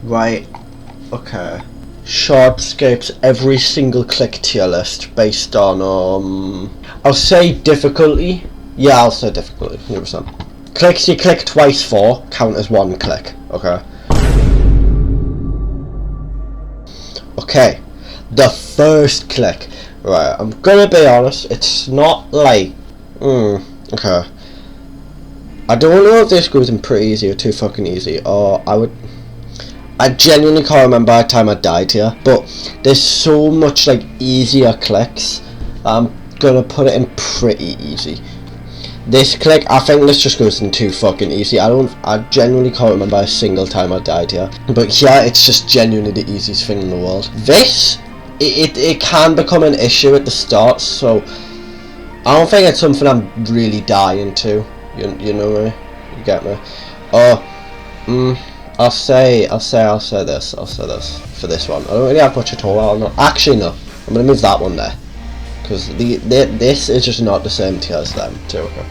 Right, okay. Shardscapes, every single click tier list based on, I'll say difficulty. Yeah, I'll say difficulty, 100%. Clicks you click twice for count as one click, okay? Okay, the first click. Right, I'm gonna be honest, it's not like, okay. I don't know if this goes in pretty easy or too fucking easy, or I genuinely can't remember the time I died here, but there's so much like easier clicks. I'm gonna put it in pretty easy. This click, I think this just goes in too fucking easy. I genuinely can't remember a single time I died here, but yeah, it's just genuinely the easiest thing in the world. This, it can become an issue at the start, so I don't think it's something I'm really dying to. You know me, you get me. I'll say this for this one. I don't really have much at all. Actually, no. I'm gonna move that one there, because this is just not the same tier as them too. Okay.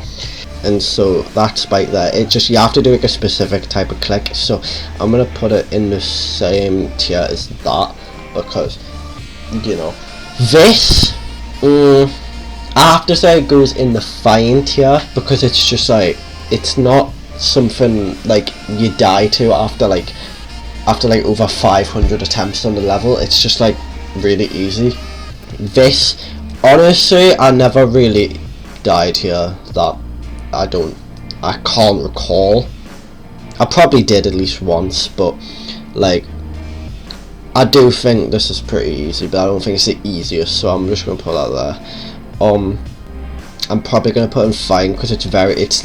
And so that spike there, it just, you have to do like a specific type of click. So I'm gonna put it in the same tier as that, because you know this. I have to say it goes in the fine tier, because it's just like, it's not something like you die to after like over 500 attempts on the level. It's just like really easy. This, honestly, I never really died here that I can't recall. I probably did at least once, but like I do think this is pretty easy, but I don't think it's the easiest, so I'm just gonna put that there. I'm probably going to put in fine, because it's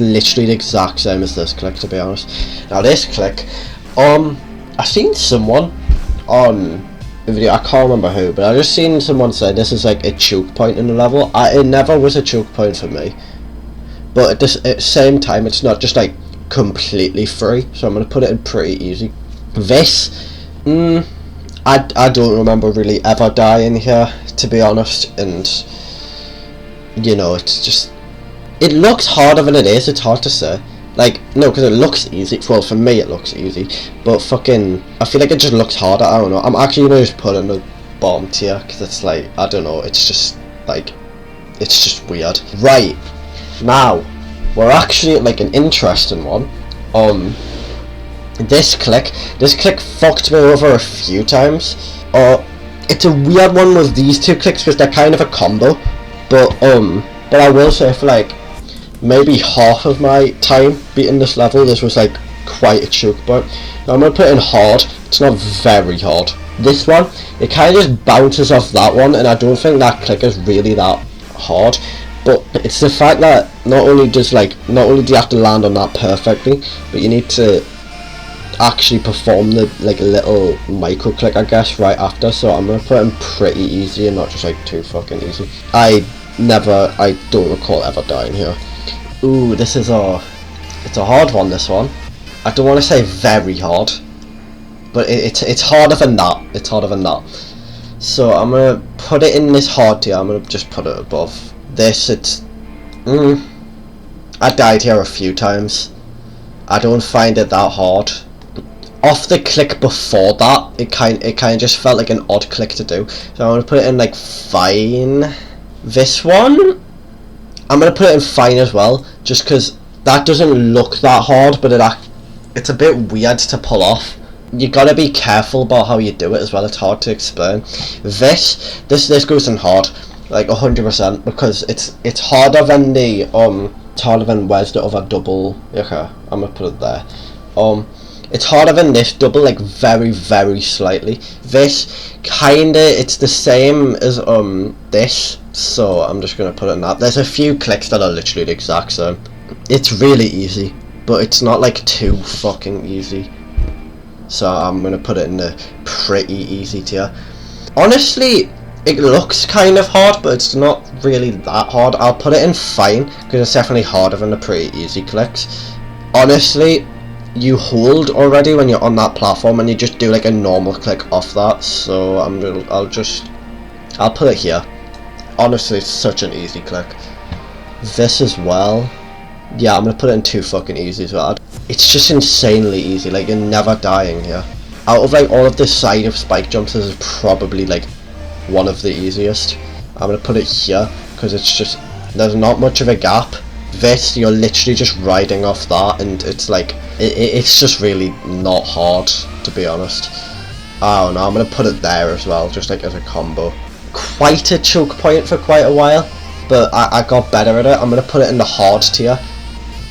literally the exact same as this click, to be honest. Now this click, I seen someone on a video, I can't remember who, but I just seen someone say this is like a choke point in the level. It never was a choke point for me, but at the same time, it's not just like completely free, so I'm going to put it in pretty easy. This, I don't remember really ever dying here, to be honest, and you know, it's just, it looks harder than it is. It's hard to say. Like, no, because it looks easy. Well, for me it looks easy, but fucking, I feel like it just looks harder. I don't know. I'm actually gonna just put it in the bottom tier, because it's like, I don't know, it's just like, it's just weird. Right, now we're actually at like an interesting one. This click fucked me over a few times. It's a weird one with these two clicks, because they're kind of a combo. But I will say, for like maybe half of my time beating this level, this was like quite a choke point. Now I'm gonna put it in hard. It's not very hard. This one, it kind of just bounces off that one, and I don't think that click is really that hard. But it's the fact that not only do you have to land on that perfectly, but you need to actually perform the like little micro click, I guess, right after. So I'm gonna put it in pretty easy and not just like too fucking easy. I don't recall ever dying here. Ooh, it's a hard one, this one. I don't want to say very hard, but it's harder than that. It's harder than that. So I'm gonna put it in this hard tier. I'm gonna just put it above this. It's I died here a few times. I don't find it that hard. Off the click before that, it kind of just felt like an odd click to do. So I'm gonna put it in like fine. This one, I'm gonna put it in fine as well, just because that doesn't look that hard, but it's a bit weird to pull off. You gotta be careful about how you do it as well. It's hard to explain. This goes in hard, like 100%, because it's harder than where's the other double. Okay, I'm gonna put it there. It's harder than this double, like very, very slightly. This it's the same as this, so I'm just gonna put it in that. There's a few clicks that are literally the exact same. It's really easy, but it's not like too fucking easy. So I'm gonna put it in the pretty easy tier. Honestly, it looks kind of hard, but it's not really that hard. I'll put it in fine, because it's definitely harder than the pretty easy clicks. Honestly, you hold already when you're on that platform, and you just do like a normal click off that. So I'll put it here. Honestly, it's such an easy click. This as well, yeah, I'm gonna put it in too fucking easy as well. It's just insanely easy, like you're never dying here. out of like all of this side of spike jumps, this is probably like one of the easiest. I'm gonna put it here because it's just, there's not much of a gap. This, you're literally just riding off that, and it's like it's just really not hard, to be honest. I don't know, I'm gonna put it there as well, just like as a combo. Quite a choke point for quite a while, but I got better at it. I'm gonna put it in the hard tier.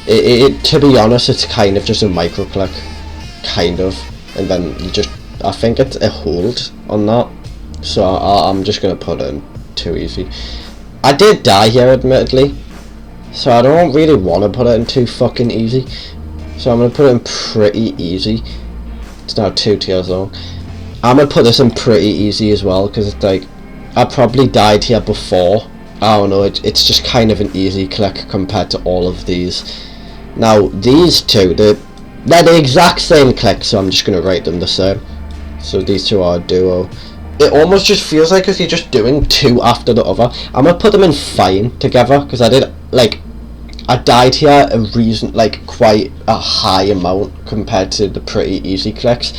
To be honest, it's kind of just a micro click, kind of, and then you just, I think it's a hold on that, so I'm just gonna put it in too easy. I did die here, admittedly, so I don't really want to put it in too fucking easy, so I'm gonna put it in pretty easy. It's now 2 tiers long. I'm gonna put this in pretty easy as well, because it's like, I probably died here before. I don't know, it's just kind of an easy click compared to all of these. Now these two, they're the exact same click, so I'm just going to rate them the same. So these two are a duo. It almost just feels like if you're just doing two after the other. I'm going to put them in fine together, because I did, like, I died here quite a high amount compared to the pretty easy clicks,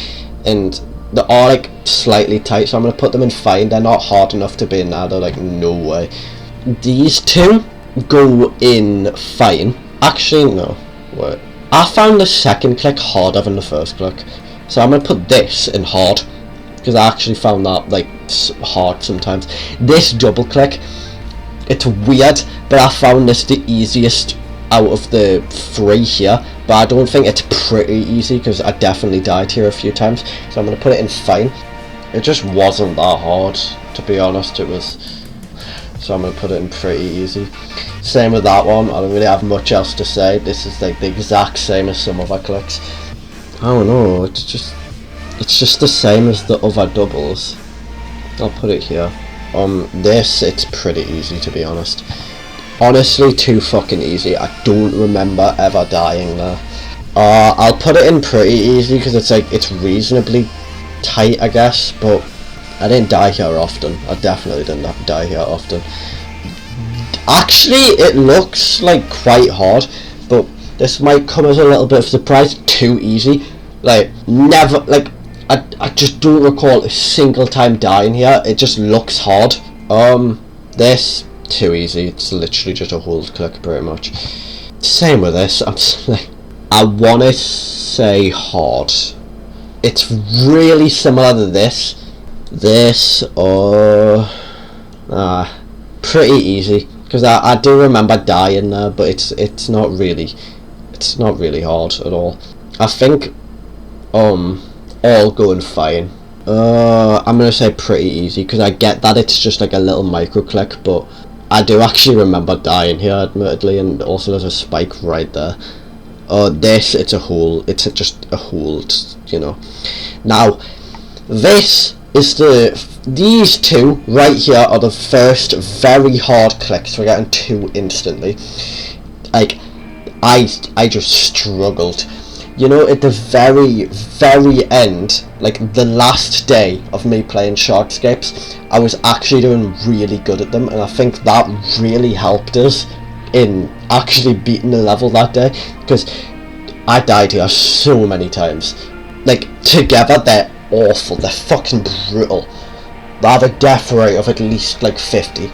and they are like slightly tight, so I'm going to put them in fine. They're not hard enough to be in there, they're like, no way. These two go in fine. Actually, no, wait. I found the second click harder than the first click, so I'm going to put this in hard, because I actually found that like hard sometimes. This double click, it's weird, but I found this the easiest out of the 3 here, but I don't think it's pretty easy, because I definitely died here a few times, so I'm going to put it in fine. It just wasn't that hard, to be honest. It was, so I'm going to put it in pretty easy. Same with that one, I don't really have much else to say. This is like the exact same as some other clicks. I don't know, it's just the same as the other doubles. I'll put it here. This, it's pretty easy, to be honest. Honestly, too fucking easy. I don't remember ever dying there. I'll put it in pretty easy, because it's like, it's reasonably tight, I guess, but I didn't die here often. I definitely didn't die here often. Actually, it looks like quite hard, but this might come as a little bit of a surprise. Too easy. Like, never, like, I just don't recall a single time dying here. It just looks hard. This, too easy. It's literally just a hold click, pretty much. Same with this. I want to say hard. It's really similar to this. This, pretty easy, because I do remember dying there, but it's not really hard at all. I think all going fine. I'm gonna say pretty easy, because I get that it's just like a little micro click, but I do actually remember dying here, admittedly, and also there's a spike right there. This, it's a hold. It's just a hold, you know. Now this is these two right here are the first very hard clicks. We're getting 2 instantly. Like, I just struggled. You know, at the very end, like the last day of me playing Shardscapes, I was actually doing really good at them, and I think that really helped us in actually beating the level that day, because I died here so many times. Like, together they're awful, they're fucking brutal. They have a death rate of at least like 50.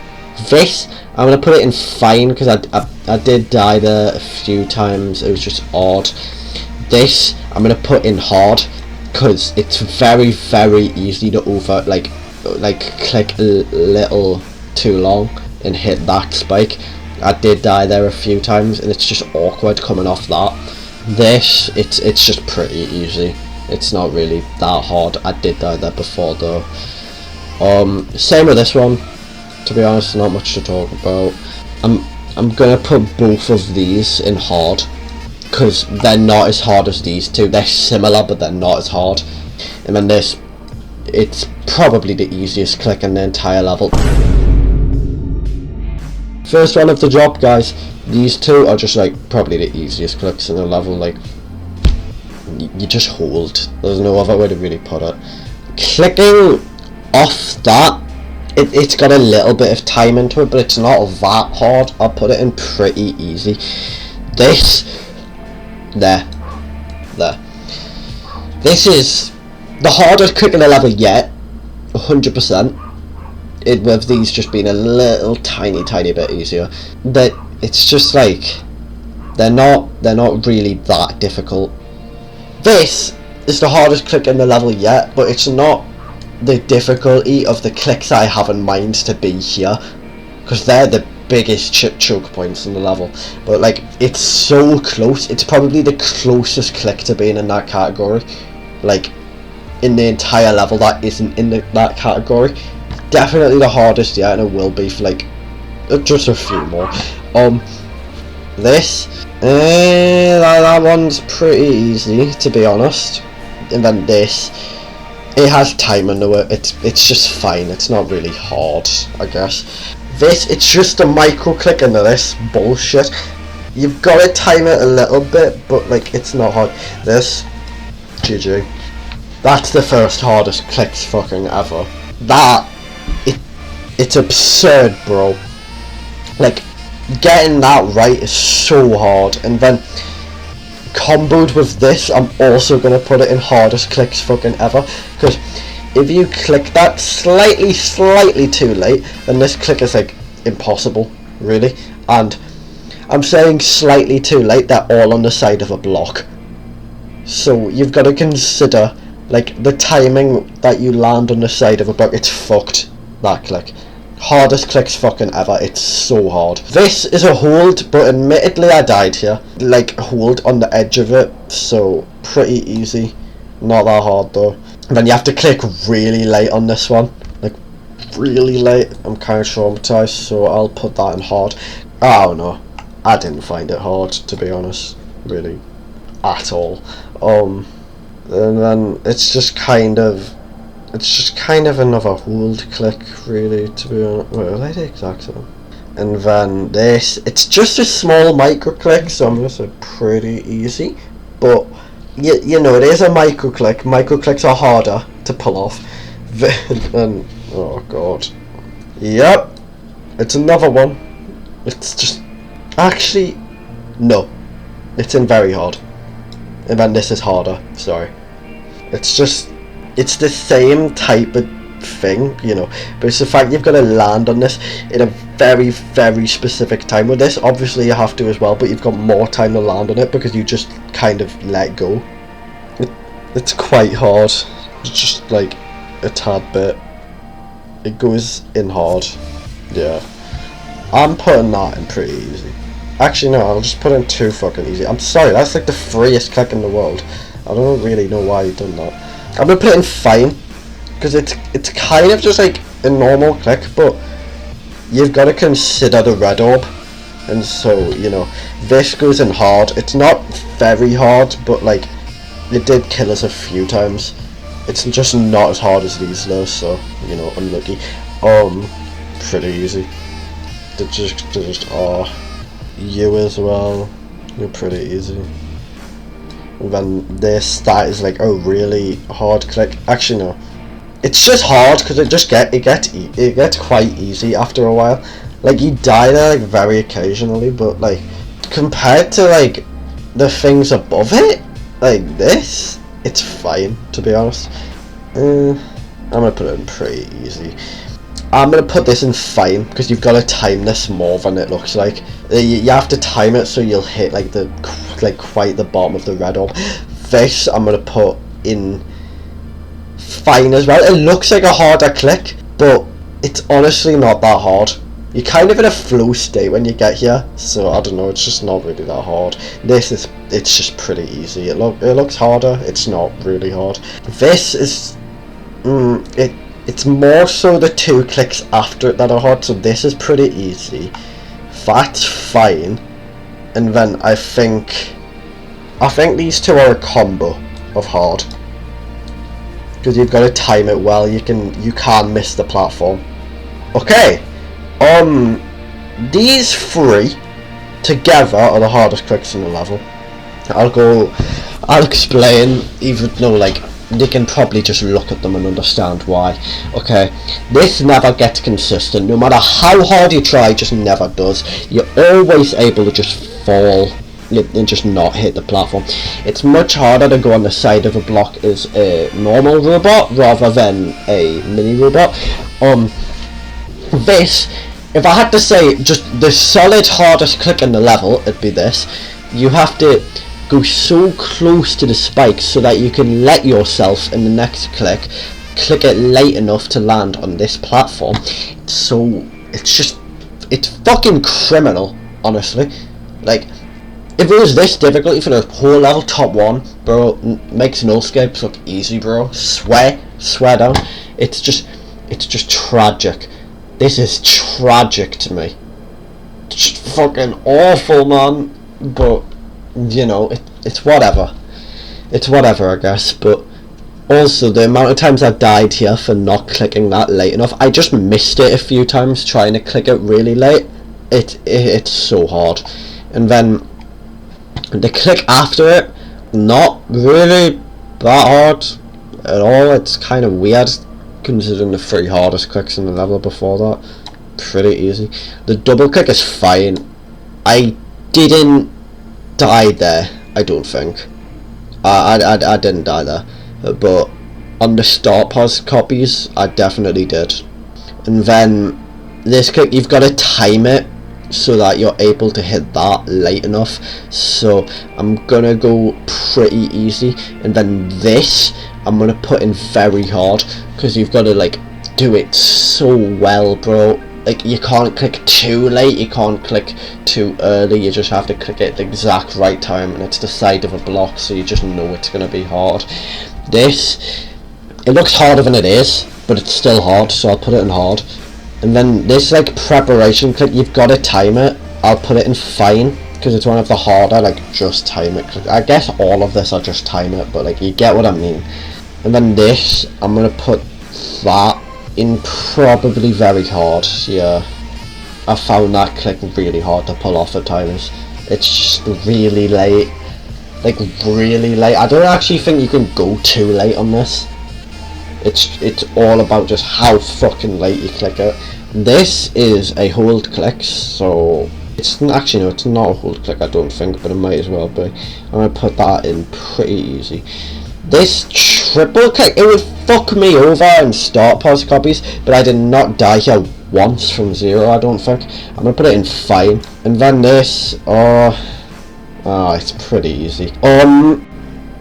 This, I'm gonna put it in fine, because I did die there a few times. It was just odd. This, I'm gonna put in hard, because it's very easy to click a little too long and hit that spike. I did die there a few times, and it's just awkward coming off that. This, it's just pretty easy. It's not really that hard. I did die there before though. Same with this one. To be honest, not much to talk about. I'm gonna put both of these in hard, because they're not as hard as these two. They're similar, but they're not as hard. And then this, it's probably the easiest click in the entire level. First one of the job, guys. These two are just like probably the easiest clicks in the level. Like, you just hold. There's no other way to really put it. Clicking off that, it's got a little bit of time into it, but it's not that hard. I'll put it in pretty easy. This, there. This is the hardest click in the level yet, 100%. With these just being a little tiny bit easier. But it's just like they're not really that difficult. This is the hardest click in the level yet, but it's not the difficulty of the clicks I have in mind to be here, because they're the biggest choke points in the level. But like, it's so close. It's probably the closest click to being in that category, like in the entire level that isn't in that category. Definitely the hardest yet, and it will be for like just a few more. This that one's pretty easy, to be honest. And then this, it has timing to it. It's just fine. It's not really hard, I guess. This, it's just a micro click into this bullshit. You've got to time it a little bit, but like, it's not hard. This, GG. That's the first hardest clicks fucking ever. That, it's absurd, bro. Like, getting that right is so hard. And then comboed with this, I'm also gonna put it in hardest clicks fucking ever, because if you click that slightly too late, then this click is like impossible, really. And I'm saying slightly too late, they're all on the side of a block, so you've got to consider like the timing that you land on the side of a block. It's fucked, that click. Hardest clicks fucking ever. It's so hard. This is a hold, but admittedly I died here. Like, hold on the edge of it, so pretty easy. Not that hard though. And then you have to click really late on this one, like really late. I'm kind of traumatized, so I'll put that in hard. I don't know, I didn't find it hard, to be honest, really, at all. And then it's just kind of another hold click, really, to be honest. Wait, are they the exact same? And then this, it's just a small micro click, so I'm gonna say pretty easy. But you know, it is a micro click. Micro clicks are harder to pull off. Then, oh god, yep, it's another one. It's just, actually, no, it's in very hard. And then this is harder. Sorry, it's just, it's the same type of thing, you know, but it's the fact you've got to land on this in a very specific time. With this, obviously you have to as well, but you've got more time to land on it because you just kind of let go. It's quite hard, just like a tad bit. It goes in hard. Yeah, I'm putting that in pretty easy. Actually no, I'll just put in too fucking easy. I'm sorry, that's like the freest click in the world. I don't really know why you've done that. I'm gonna put it in fine, because it's kind of just like a normal click, but you've got to consider the red orb, and so, you know, this goes in hard. It's not very hard, but like, it did kill us a few times. It's just not as hard as these though, so, you know, unlucky. Pretty easy. They just are. You as well, you're pretty easy. And then this, that is like a really hard click. Actually no, it's just hard because it gets quite easy after a while. Like, you die there like very occasionally, but like compared to like the things above it, like this, it's fine, to be honest. I'm gonna put it in pretty easy. I'm gonna put this in fine because you've got to time this more than it looks like. You have to time it so you'll hit like quite the bottom of the red orb. This I'm gonna put in fine as well. It looks like a harder click, but it's honestly not that hard. You're kind of in a flow state when you get here, so I don't know, it's just not really that hard. It's just pretty easy. It looks harder, it's not really hard. This is it's more so the two clicks after it that are hard, so this is pretty easy. That's fine. And then I think these two are a combo of hard, because you've got to time it well. You can't miss the platform. Okay, these three together are the hardest clicks in the level. I'll explain, even though like they can probably just look at them and understand why. Okay, this never gets consistent. No matter how hard you try, it just never does. You're always able to just fall and just not hit the platform. It's much harder to go on the side of a block as a normal robot rather than a mini robot. This, if I had to say just the solid hardest click in the level, it'd be this. You have to go so close to the spikes so that you can let yourself in the next click it late enough to land on this platform. So it's fucking criminal, honestly. Like, if it was this difficulty for the whole level, top 1, bro, makes Nullscapes look easy, bro. Swear down. It's just tragic. This is tragic to me. It's just fucking awful, man. But, you know, it's whatever. It's whatever, I guess. But also, the amount of times I've died here for not clicking that late enough. I just missed it a few times trying to click it really late. It's so hard. And then the click after it, not really that hard at all. It's kind of weird considering the 3 hardest clicks in the level before that. Pretty easy. The double click is fine. I didn't die there, I don't think. I didn't die there, but on the start pause copies I definitely did. And then this click, you've got to time it so that you're able to hit that late enough. So I'm gonna go pretty easy, and then this I'm gonna put in very hard, because you've got to like do it so well, bro. Like, you can't click too late, you can't click too early, you just have to click it at the exact right time, and it's the side of a block, so you just know it's gonna be hard. This, it looks harder than it is, but it's still hard, so I'll put it in hard. And then this like preparation click, you've got to time it. I'll put it in fine, because it's one of the harder, like, just time it. I guess all of this are just time it, but like, you get what I mean. And then this, I'm gonna put that in probably very hard. Yeah, I found that click really hard to pull off at times. It's just really late, like really late. I don't actually think you can go too late on this. It's all about just how fucking late you click it. This is a hold click, so it's actually, no, it's not a hold click, I don't think, but it might as well be. I'm gonna put that in pretty easy. This triple click, it would fuck me over in start pause copies, but I did not die here once from 0, I don't think. I'm gonna put it in fine. And then this, it's pretty easy.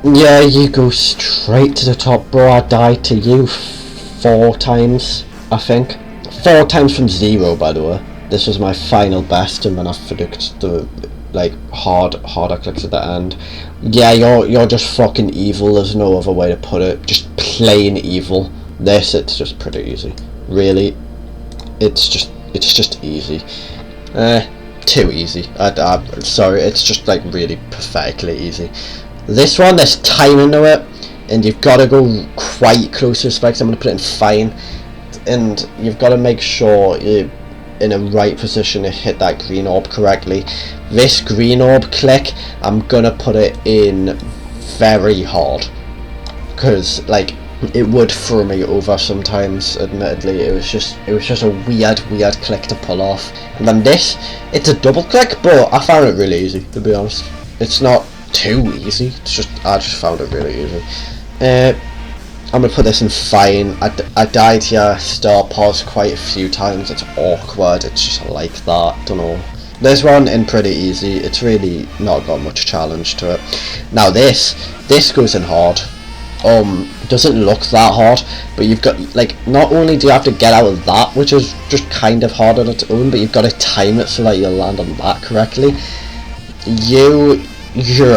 Yeah, you go straight to the top, bro. I died to you 4 times, I think. 4 times from 0, by the way. This was my final best, and then I flicked the like harder clicks at the end. Yeah, you're just fucking evil. There's no other way to put it. Just plain evil. This, it's just pretty easy. Really, it's just easy. Too easy. I'm sorry. It's just like really pathetically easy. This one, there's timing to it, and you've got to go quite close to the spikes. I'm going to put it in fine, and you've got to make sure you're in a right position to hit that green orb correctly. This green orb click, I'm going to put it in very hard, because like, it would throw me over sometimes, admittedly. It was just a weird click to pull off. And then this, it's a double click, but I found it really easy, to be honest. It's not too easy, I just found it really easy. I'm gonna put this in fine. I died here, start pause quite a few times. It's awkward, it's just like that, don't know. This one in pretty easy. It's really not got much challenge to it. Now this goes in hard. Doesn't look that hard, but you've got, like, not only do you have to get out of that, which is just kind of hard on its own, but you've got to time it so that you'll land on that correctly. You're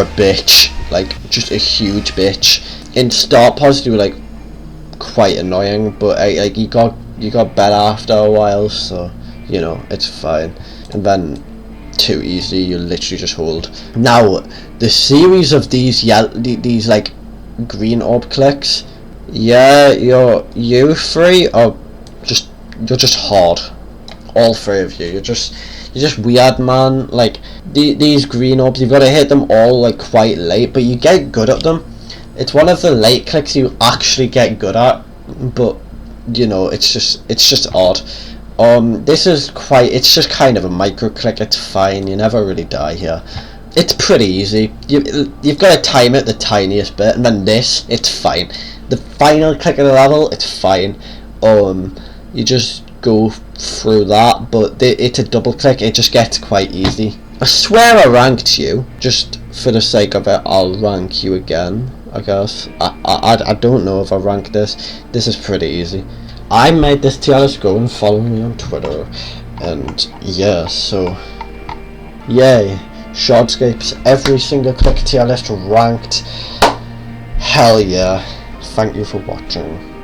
a bitch, like, just a huge bitch. In start pause, you were like quite annoying, but like you got better after a while, so you know, it's fine. And then too easy, you literally just hold. Now the series of these these like green orb clicks, yeah, you 3 are you're just hard. All 3 of you, you're just weird, man. Like these green orbs, you've got to hit them all like quite late, but you get good at them. It's one of the late clicks you actually get good at, but you know, it's just odd. This is it's just kind of a micro click. It's fine, you never really die here. It's pretty easy. You've got to time it the tiniest bit, and then this, it's fine. The final click of the level, it's fine. You just go through that, but it's a double click, it just gets quite easy. I swear I ranked you, just for the sake of it, I'll rank you again, I guess. I don't know if I ranked this. This is pretty easy. I made this tier list, go and follow me on Twitter, and yeah, so yay. Shardscapes, every single click tier list ranked. Hell yeah. Thank you for watching.